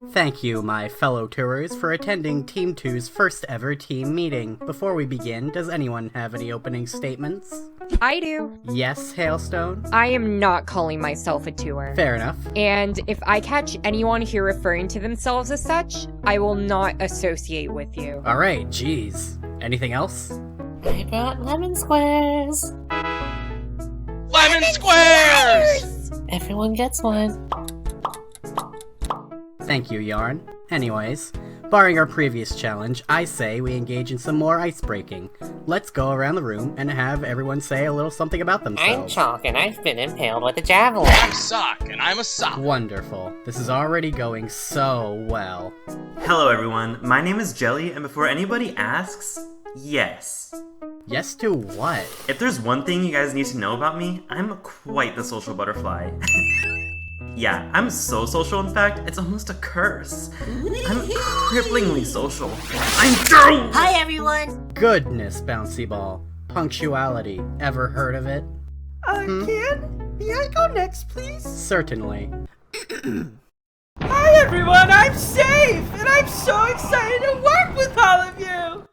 Thank you, my fellow tourers, for attending Team 2's first ever team meeting. Before we begin, does anyone have any opening statements? I do. Yes, Hailstone? I am not calling myself a tour. Fair enough. And if I catch anyone here referring to themselves as such, I will not associate with you. Alright, geez. Anything else? I brought lemon squares. Lemon squares! Everyone gets one. Thank you, Yarn. Anyways, barring our previous challenge, I say we engage in some more ice breaking. Let's go around the room and have everyone say a little something about I'm themselves. Chalk and I've been impaled with a javelin. I'm Sock, and I'm a sock. Wonderful. This is already going so well. Hello everyone, my name is Jelly, and before anybody asks, yes. Yes to what? If there's one thing you guys need to know about me, I'm quite the social butterfly. Yeah, I'm so social, in fact, it's almost a curse. I'm cripplingly social. I'm through! Hi everyone! Goodness, Bouncy Ball. Punctuality. Ever heard of it? Can? May I go next, please? Certainly. Hi everyone, I'm safe! And I'm so excited to work with all of you!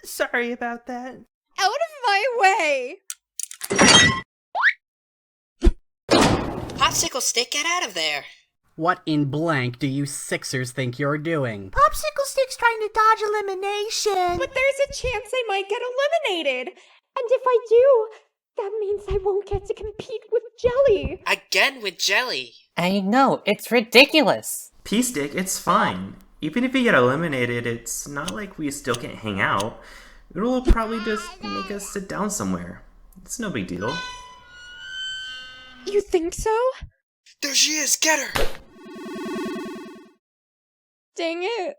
Sorry about that. Out of my way! Popsicle Stick, get out of there! What in blank do you Sixers think you're doing? Popsicle Stick's trying to dodge elimination! But there's a chance I might get eliminated! And if I do, that means I won't get to compete with Jelly! Again with Jelly! I know, it's ridiculous. P-Stick, it's fine. Even if you get eliminated, it's not like we still can't hang out. It'll probably just make us sit down somewhere. It's no big deal. You think so? There she is, get her! Dang it.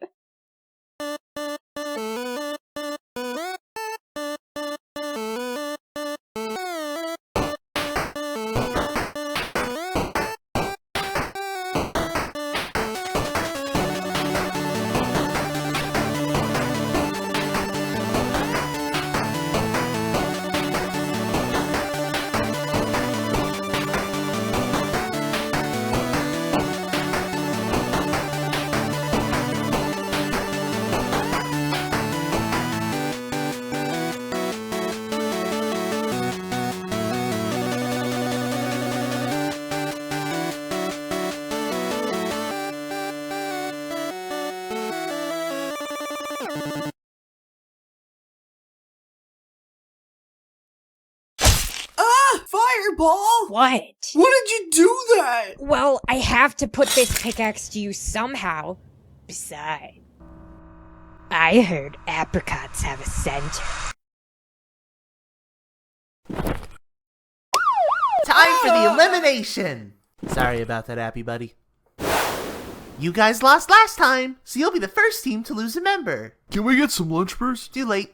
Fireball! What? What did you do that? Well, I have to put this pickaxe to use somehow. Besides, I heard apricots have a center. Time for the elimination! Sorry about that, Appy Buddy. You guys lost last time, so you'll be the first team to lose a member. Can we get some lunch first? Too late.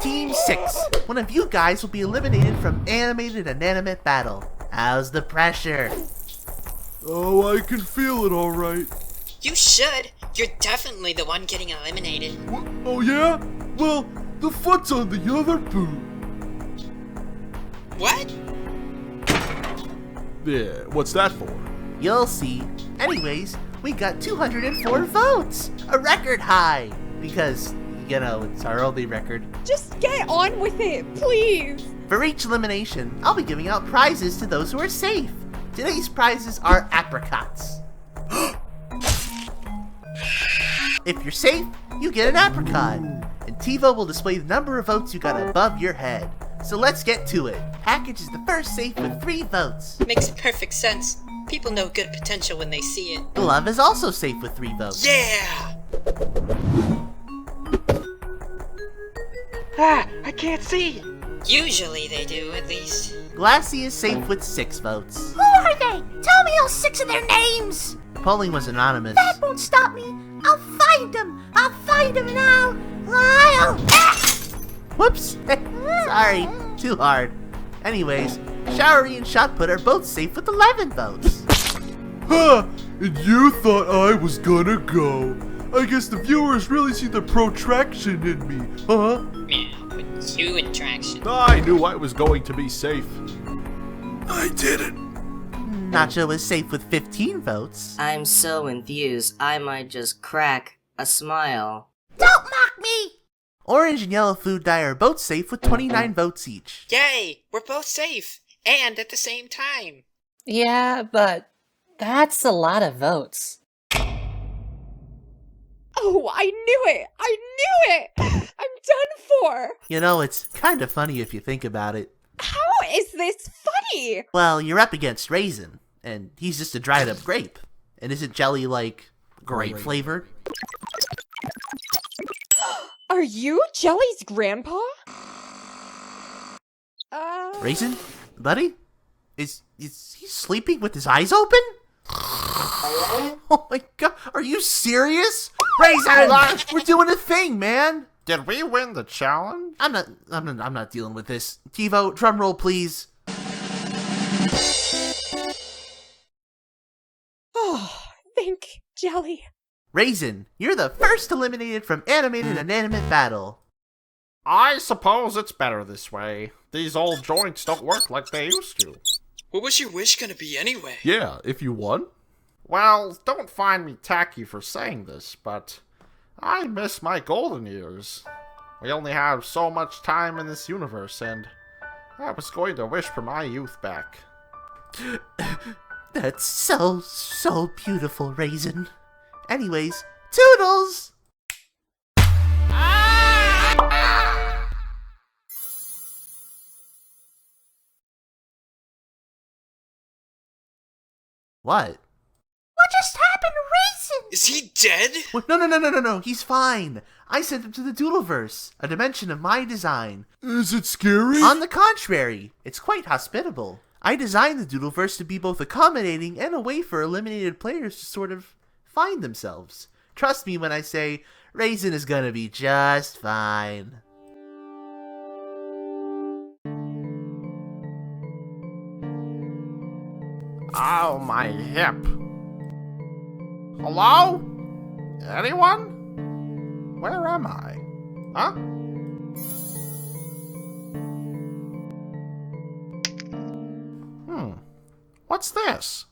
Team 6, one of you guys will be eliminated from animated inanimate battle. How's the pressure? Oh, I can feel it alright. You should! You're definitely the one getting eliminated. Oh yeah? Well, the foot's on the other boot. What? Yeah, what's that for? You'll see. Anyways, we got 204 votes! A record high! Because, you know, it's our only record. Just get on with it, please! For each elimination, I'll be giving out prizes to those who are safe. Today's prizes are apricots. If you're safe, you get an apricot. And TiVo will display the number of votes you got above your head. So let's get to it. Package is the first safe with 3 votes. Makes perfect sense. People know good potential when they see it. Glove is also safe with 3 votes. Yeah! I can't see! Usually they do, at least. Glassy is safe with 6 votes. Who are they? Tell me all 6 of their names! Polling was anonymous. That won't stop me! I'll find them! I'll find them now! I'll... Whoops! Sorry, too hard. Anyways, Showery and Shotput are both safe with 11 votes. Huh! And you thought I was gonna go. I guess the viewers really see the protraction in me, huh? Yeah, put you in traction. I knew I was going to be safe. I didn't. Nacho is safe with 15 votes. I'm so enthused, I might just crack a smile. Don't mock me! Orange and Yellow Food Dye are both safe with 29 votes each. Yay! We're both safe! And at the same time! Yeah, but that's a lot of votes. Oh, I knew it! I knew it! I'm done for! You know, it's kind of funny if you think about it. How is this funny? Well, you're up against Raisin, and he's just a dried up grape. And isn't jelly, like, grape flavored? Are you Jelly's grandpa? Raisin? Buddy? Is he sleeping with his eyes open? Oh my god, are you serious? Raisin! We're doing a thing, man! Did we win the challenge? I'm not dealing with this. TiVo, drum roll, please. Oh, thank Jelly. Raisin, you're the first eliminated from Animated Inanimate Battle. I suppose it's better this way. These old joints don't work like they used to. What was your wish gonna be anyway? Yeah, if you won. Well, don't find me tacky for saying this, but I miss my golden years. We only have so much time in this universe, and I was going to wish for my youth back. That's so beautiful, Raisin. Anyways, toodles! What? What just happened to Raisin? Is he dead? What? No, he's fine. I sent him to the Doodleverse, a dimension of my design. Is it scary? On the contrary, it's quite hospitable. I designed the Doodleverse to be both accommodating and a way for eliminated players to sort of find themselves. Trust me when I say, Raisin is gonna be just fine. Oh, my hip. Hello? Anyone? Where am I? Huh? What's this?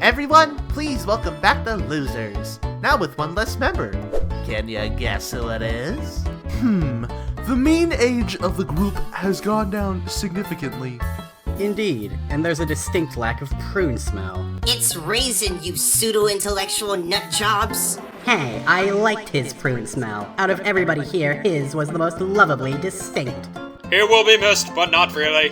Everyone, please welcome back the losers. Now with one less member. Can you guess who it is? The mean age of the group has gone down significantly. Indeed, and there's a distinct lack of prune smell. It's Raisin, you pseudo-intellectual nutjobs! Hey, I liked his prune smell. Out of everybody here, his was the most lovably distinct. He will be missed, but not really.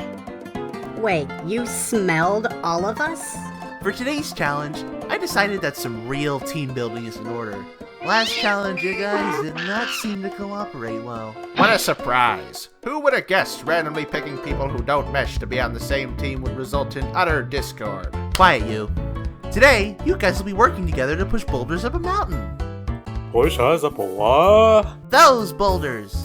Wait, you smelled all of us? For today's challenge, I decided that some real team building is in order. Last challenge, you guys did not seem to cooperate well. What a surprise! Who would have guessed randomly picking people who don't mesh to be on the same team would result in utter discord? Quiet, you. Today, you guys will be working together to push boulders up a mountain. Push us up a what? Those boulders!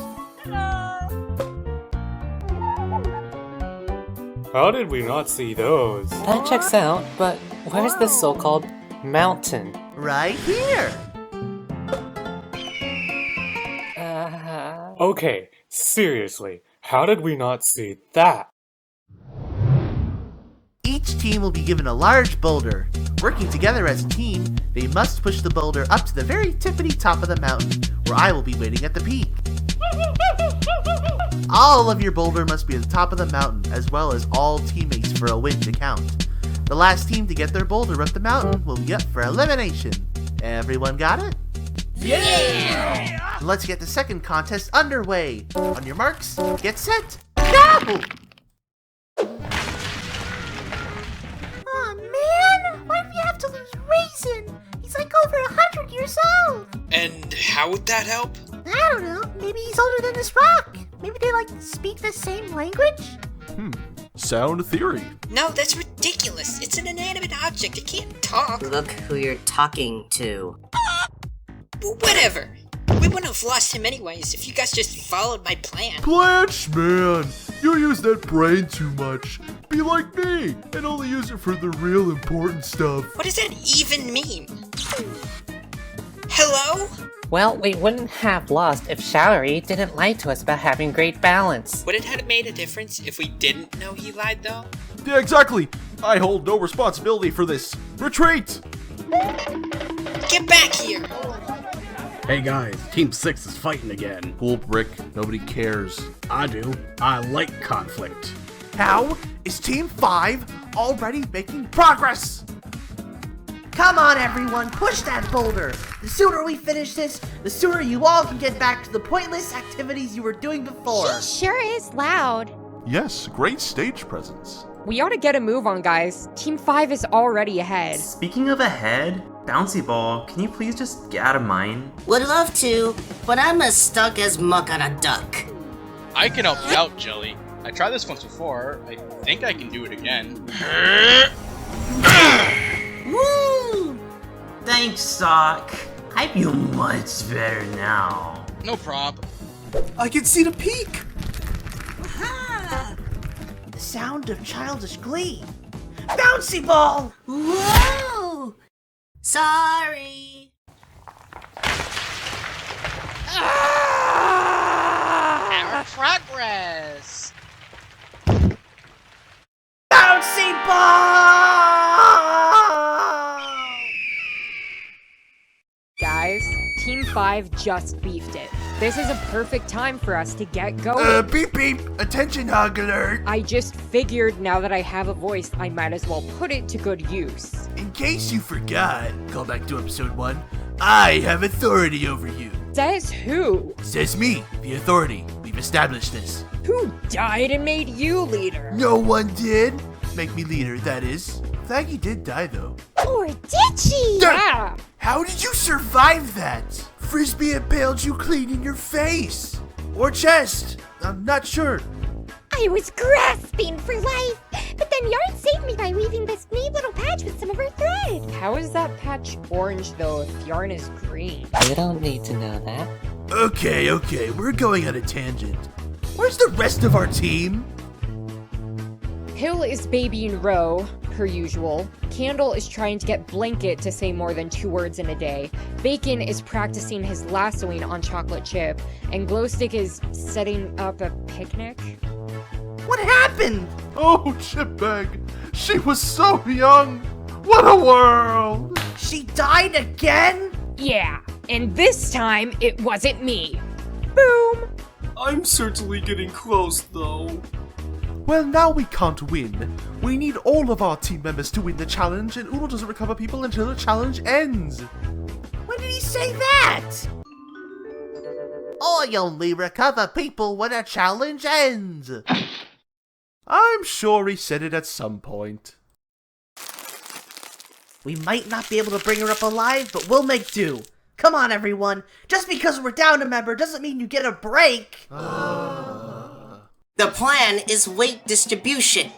How did we not see those? That checks out, but where's this so-called mountain? Right here! Okay, seriously, how did we not see that? Each team will be given a large boulder. Working together as a team, they must push the boulder up to the very tippity top of the mountain, where I will be waiting at the peak. All of your boulder must be at the top of the mountain, as well as all teammates for a win to count. The last team to get their boulder up the mountain will be up for elimination. Everyone got it? Yeah! Let's get the second contest underway. On your marks, get set, go! Aw, man! Why do we have to lose Raisin? He's like over 100 years old! And how would that help? I don't know. Maybe he's older than this rock. Maybe they, speak the same language? Sound theory. No, that's ridiculous. It's an inanimate object. It can't talk. Look who you're talking to. Whatever. We wouldn't have lost him anyways if you guys just followed my plan. Blanche, man! You use that brain too much. Be like me, and only use it for the real important stuff. What does that even mean? Hello? Well, we wouldn't have lost if Showery didn't lie to us about having great balance. Would it have made a difference if we didn't know he lied, though? Yeah, exactly! I hold no responsibility for this. Retreat! Get back here! Hey guys, Team 6 is fighting again. Cool, Brick. Nobody cares. I do. I like conflict. How is Team 5 already making progress? Come on, everyone, push that boulder! The sooner we finish this, the sooner you all can get back to the pointless activities you were doing before. She sure is loud. Yes, great stage presence. We ought to get a move on, guys. Team 5 is already ahead. Speaking of ahead, Bouncy Ball, can you please just get out of mine? Would love to, but I'm as stuck as muck on a duck. I can help you out, Jelly. I tried this once before. I think I can do it again. Woo! Thanks, Sock. I feel much better now. No prob. I can see the peak! The sound of childish glee. Bouncy Ball! Whoa! Sorry. Our progress! Bouncy Ball! Guys, Team 5 just beefed it. This is a perfect time for us to get going. Beep beep! Attention hog alert! I just figured now that I have a voice, I might as well put it to good use. In case you forgot, call back to episode 1, I have authority over you. Says who? Says me, the authority. We've established this. Who died and made you leader? No one did. Make me leader, that is. Thaggy did die, though. Or did she? Yeah! How did you survive that? Frisbee impaled you clean in your face. Or chest. I'm not sure. I was grasping for life, but then Yarn saved me by weaving this neat little patch with some of her thread. How is that patch orange though if yarn is green? You don't need to know that. Okay, we're going on a tangent. Where's the rest of our team? Hill is babying Ro, per usual. Candle is trying to get Blanket to say more than 2 words in a day. Bacon is practicing his lassoing on Chocolate Chip. And Glowstick is setting up a picnic. What happened? Oh, Chipbag! She was so young! What a world! She died again? Yeah, and this time it wasn't me. Boom! I'm certainly getting close, though. Well, now we can't win. We need all of our team members to win the challenge, and Uno doesn't recover people until the challenge ends. When did he say that? I only recover people when a challenge ends. I'm sure he said it at some point. We might not be able to bring her up alive, but we'll make do. Come on, everyone. Just because we're down a member doesn't mean you get a break. The plan is weight distribution.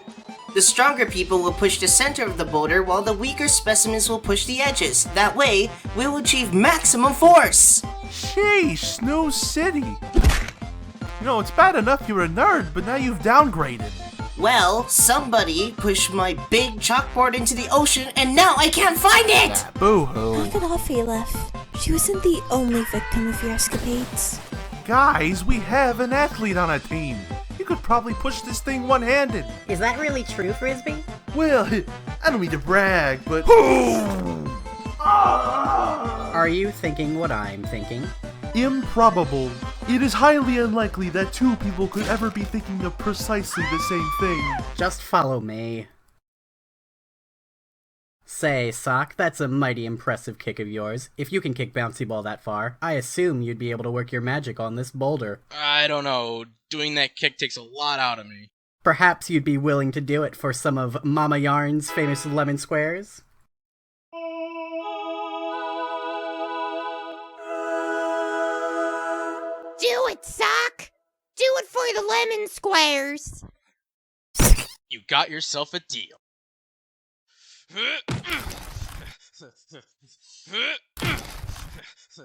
The stronger people will push the center of the boulder while the weaker specimens will push the edges. That way, we will achieve maximum force. Sheesh, Snow City. You know, it's bad enough you're a nerd, but now you've downgraded. Well, somebody pushed my big chalkboard into the ocean and now I can't find it! Boo-hoo. Knock it off, Aleph. She wasn't the only victim of your escapades. Guys, we have an athlete on our team. You could probably push this thing one-handed. Is that really true, Frisbee? Well, I don't mean to brag, but... Are you thinking what I'm thinking? Improbable. It is highly unlikely that 2 people could ever be thinking of precisely the same thing. Just follow me. Say, Sock, that's a mighty impressive kick of yours. If you can kick Bouncy Ball that far, I assume you'd be able to work your magic on this boulder. I don't know. Doing that kick takes a lot out of me. Perhaps you'd be willing to do it for some of Mama Yarn's famous lemon squares? Do it, Sock! Do it for the lemon squares! You got yourself a deal. Go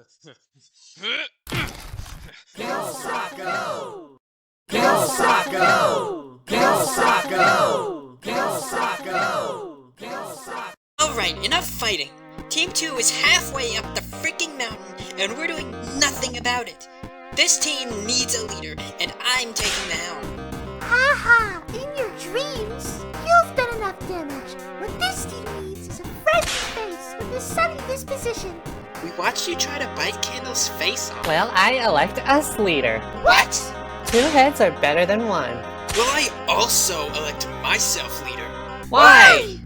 Socko! Go Socko! Go Socko! Go Socko! Go Socko! Alright, enough fighting. Team 2 is halfway up the freaking mountain, and we're doing nothing about it. This team needs a leader, and I'm taking the helm. Haha, in your dreams, you've done enough damage. What this team needs is a friendly face with a sunny disposition. We watched you try to bite Candle's face off. Well, I elect us leader. What? 2 heads are better than 1. Well, I also elect myself leader. Why?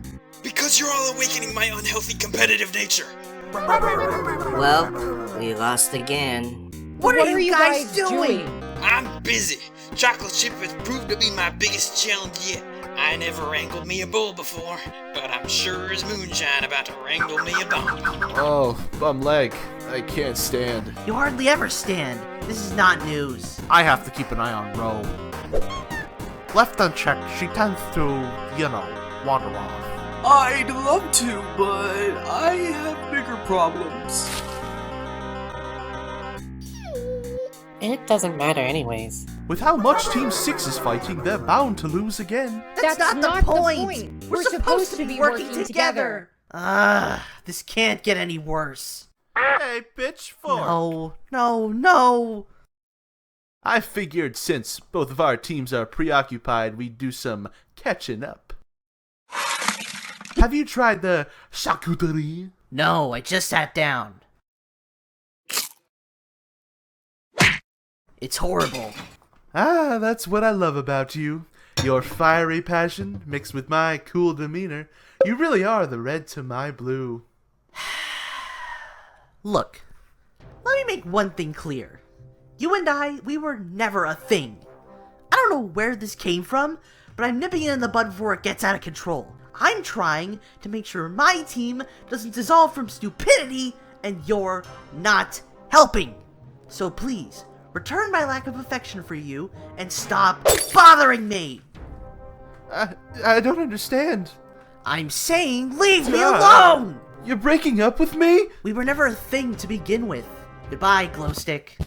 Because you're all awakening my unhealthy competitive nature. Well, we lost again. What are you guys doing? I'm busy. Chocolate chip has proved to be my biggest challenge yet. I never wrangled me a bull before, but I'm sure as moonshine about to wrangle me a bone. Oh, bum leg. I can't stand. You hardly ever stand. This is not news. I have to keep an eye on Ro. Left unchecked, she tends to, wander off. I'd love to, but I have bigger problems. It doesn't matter anyways. With how much Team 6 is fighting, they're bound to lose again. That's not the point. We're supposed to be working together. This can't get any worse. Hey, pitchfork. No. I figured since both of our teams are preoccupied, we'd do some catching up. Have you tried the charcuterie? No, I just sat down. It's horrible. Ah, that's what I love about you. Your fiery passion mixed with my cool demeanor. You really are the red to my blue. Look, let me make one thing clear. You and I, we were never a thing. I don't know where this came from, but I'm nipping it in the bud before it gets out of control. I'm trying to make sure my team doesn't dissolve from stupidity, and you're not helping. So please, return my lack of affection for you, and stop bothering me! I don't understand. I'm saying, leave me alone! You're breaking up with me? We were never a thing to begin with. Goodbye, Glowstick.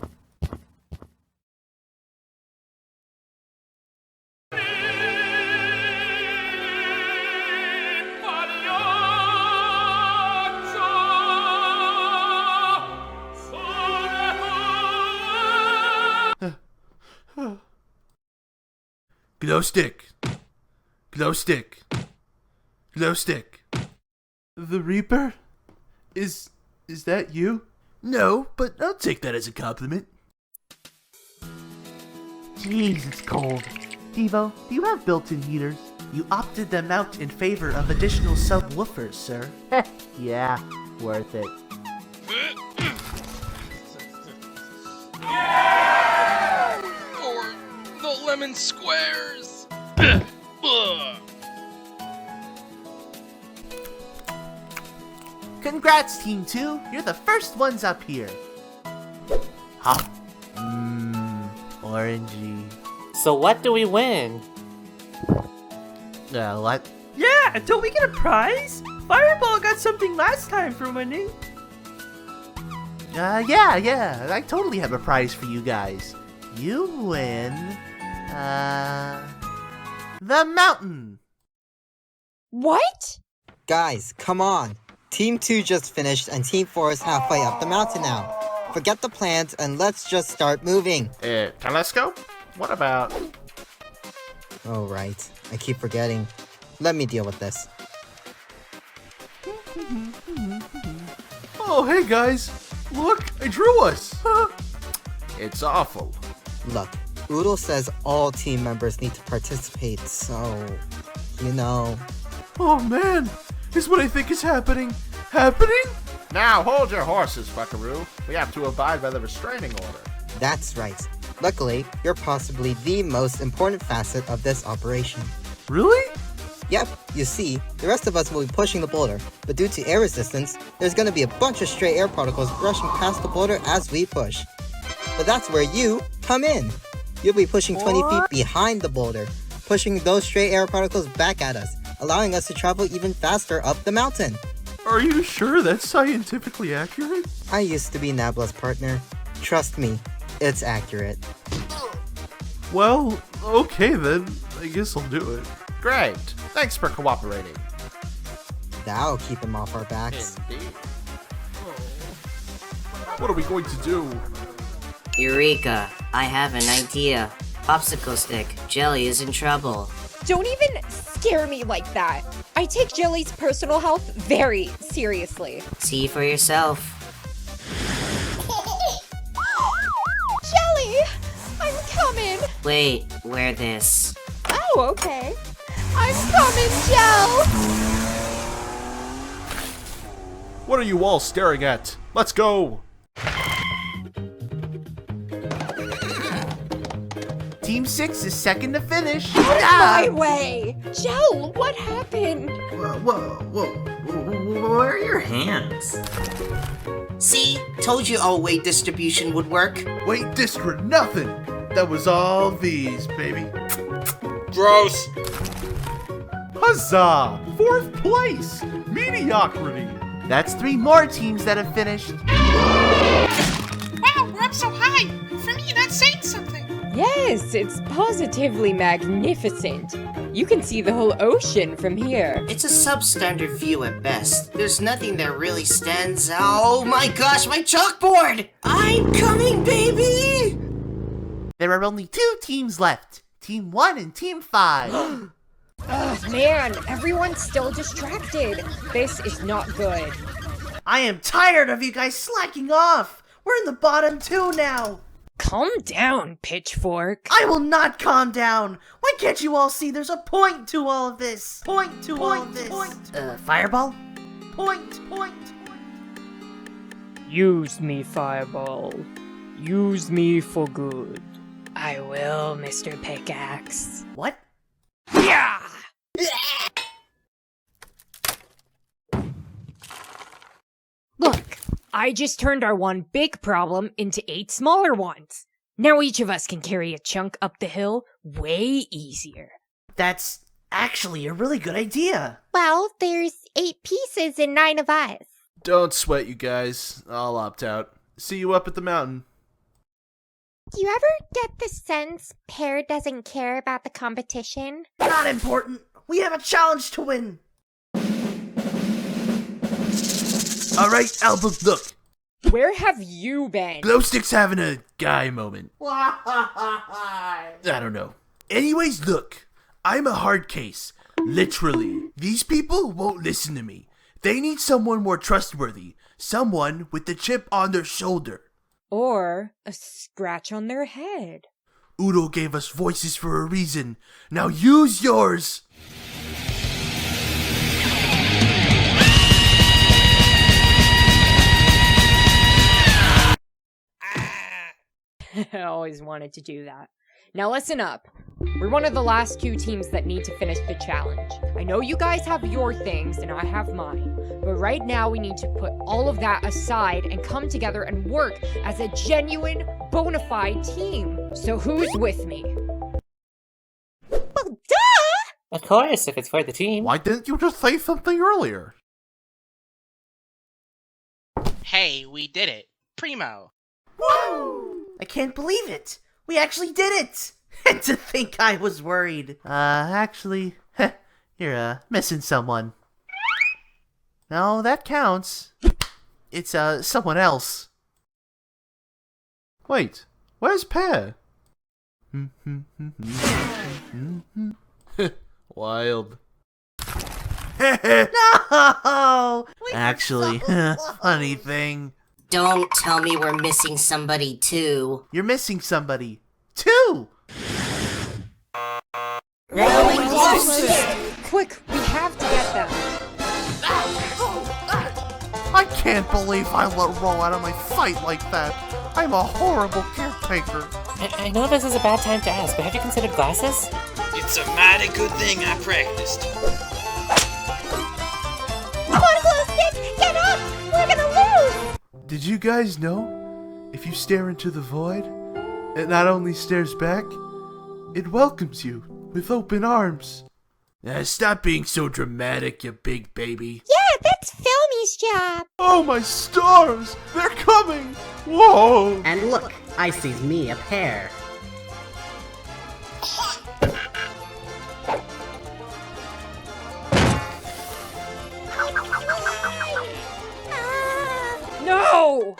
Glowstick. Glowstick. Glowstick. The Reaper? Is that you? No, but I'll take that as a compliment. Jeez, it's cold. Devo, do you have built-in heaters? You opted them out in favor of additional subwoofers, sir. Yeah, worth it. Or the lemon squares. Congrats, Team 2! You're the first ones up here. Huh? Orangey. So what do we win? What? Yeah, don't we get a prize? Fireball got something last time for winning. Yeah, I totally have a prize for you guys. You win, the mountain. What? Guys, come on. Team 2 just finished and Team 4 is halfway up the mountain now. Forget the plans and let's just start moving. Telescope? What about... Oh, right. I keep forgetting. Let me deal with this. Oh, hey guys! Look, I drew us! It's awful. Look, Oodle says all team members need to participate, so... you know... Oh man! Is what I think is happening happening? Now hold your horses, Buckaroo. We have to abide by the restraining order. That's right. Luckily, you're possibly the most important facet of this operation. Really? Yep, you see, the rest of us will be pushing the boulder, but due to air resistance, there's gonna be a bunch of stray air particles brushing past the boulder as we push. But that's where you come in. You'll be pushing 20 feet behind the boulder, pushing those stray air particles back at us, allowing us to travel even faster up the mountain. Are you sure that's scientifically accurate? I used to be Nabla's partner. Trust me, it's accurate. Well, okay then. I guess I'll do it. Great. Thanks for cooperating. That'll keep him off our backs. What are we going to do? Eureka! I have an idea. Popsicle Stick, Jelly is in trouble. Don't even scare me like that. I take Jelly's personal health very seriously. See for yourself. Jelly! I'm coming! Wait, wear this. Oh, okay. I'm coming, Jell! What are you all staring at? Let's go! Team 6 is second to finish. My way! Jell, what happened? Where are your hands? See? Told you all weight distribution would work. Weight dist for nothing. That was all these, baby. Gross. Huzzah! 4th place! Mediocrity! That's 3 more teams that have finished. Wow, we're up so high! For me, that's saying something! Yes, it's positively magnificent. You can see the whole ocean from here. It's a substandard view at best. There's nothing that really stands out. Oh my gosh, my chalkboard! I'm coming, baby! There are only 2 teams left. Team 1 and Team 5. Oh man, everyone's still distracted. This is not good. I am tired of you guys slacking off. We're in the bottom 2 now. Calm down, Pitchfork. I will not calm down. Why can't you all see there's a point to all of this? Point to all of this. Fireball? Point. Use me, Fireball. Use me for good. I will, Mr. Pickaxe. What? Yeah! Look, I just turned our one big problem into 8 smaller ones. Now each of us can carry a chunk up the hill way easier. That's actually a really good idea. Well, there's 8 pieces and 9 of us. Don't sweat, you guys. I'll opt out. See you up at the mountain. Do you ever get the sense Pear doesn't care about the competition? Not important. We have a challenge to win. Alright, Albert, look. Where have you been? Glowstick's having a guy moment. Why? I don't know. Anyways, look. I'm a hard case. Literally. These people won't listen to me. They need someone more trustworthy. Someone with the chip on their shoulder. Or a scratch on their head. Udo gave us voices for a reason. Now use yours! I always wanted to do that. Now listen up. We're one of the last 2 teams that need to finish the challenge. I know you guys have your things and I have mine, but right now we need to put all of that aside and come together and work as a genuine, bona fide team. So who's with me? Well, duh! Of course, if it's for the team. Why didn't you just say something earlier? Hey, we did it. Primo. Woo! I can't believe it. We actually did it. And to think I was worried. Actually, you're, missing someone. No, that counts. It's, someone else. Wait, where's Pear? Wild. No! Actually, funny thing. Don't tell me we're missing somebody too. You're missing somebody. 2! Quick, we have to get them. I can't believe I let Ro out of my fight like that. I'm a horrible caretaker. I know this is a bad time to ask, but have you considered glasses? It's a mighty good thing I practiced. Come on, Glowstick! Get up! We're gonna lose! Did you guys know? If you stare into the void, it not only stares back, it welcomes you with open arms. Stop being so dramatic, you big baby. Yeah, that's Filmy's job. Oh my stars! They're coming! Whoa! And look, I sees me a pear. No!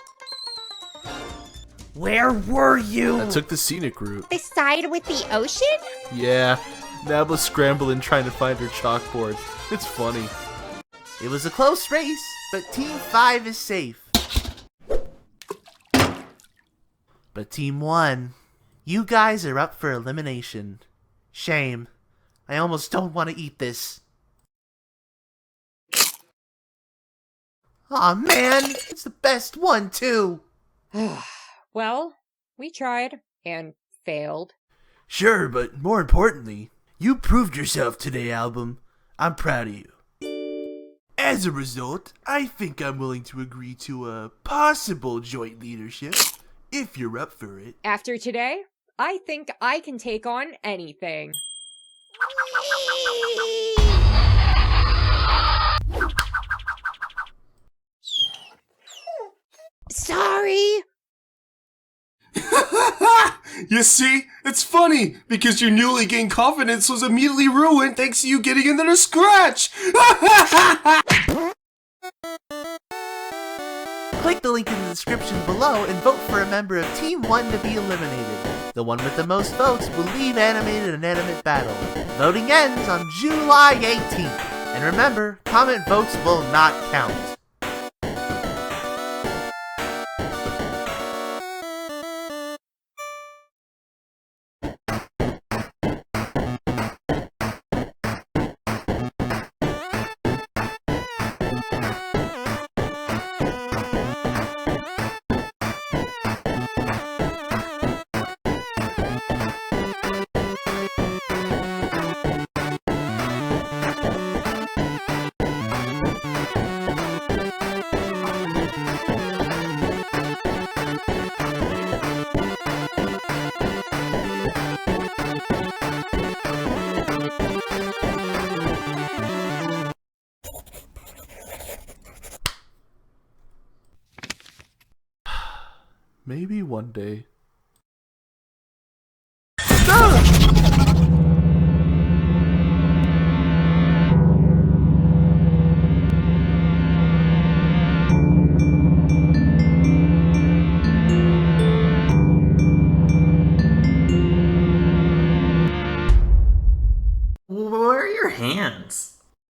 Where were you? I took the scenic route. The side with the ocean? Yeah, Nabla's scrambling trying to find her chalkboard. It's funny. It was a close race, but Team 5 is safe. But Team 1, you guys are up for elimination. Shame. I almost don't want to eat this. Aw man, it's the best one too! Well, we tried and failed. Sure, but more importantly, you proved yourself today, Album. I'm proud of you. As a result, I think I'm willing to agree to a possible joint leadership, if you're up for it. After today, I think I can take on anything. Sorry. You see? It's funny, because your newly gained confidence was immediately ruined thanks to you getting another scratch! Click the link in the description below and vote for a member of Team 1 to be eliminated. The one with the most votes will leave Animated Inanimate Battle. Voting ends on July 18th. And remember, comment votes will not count. Maybe one day.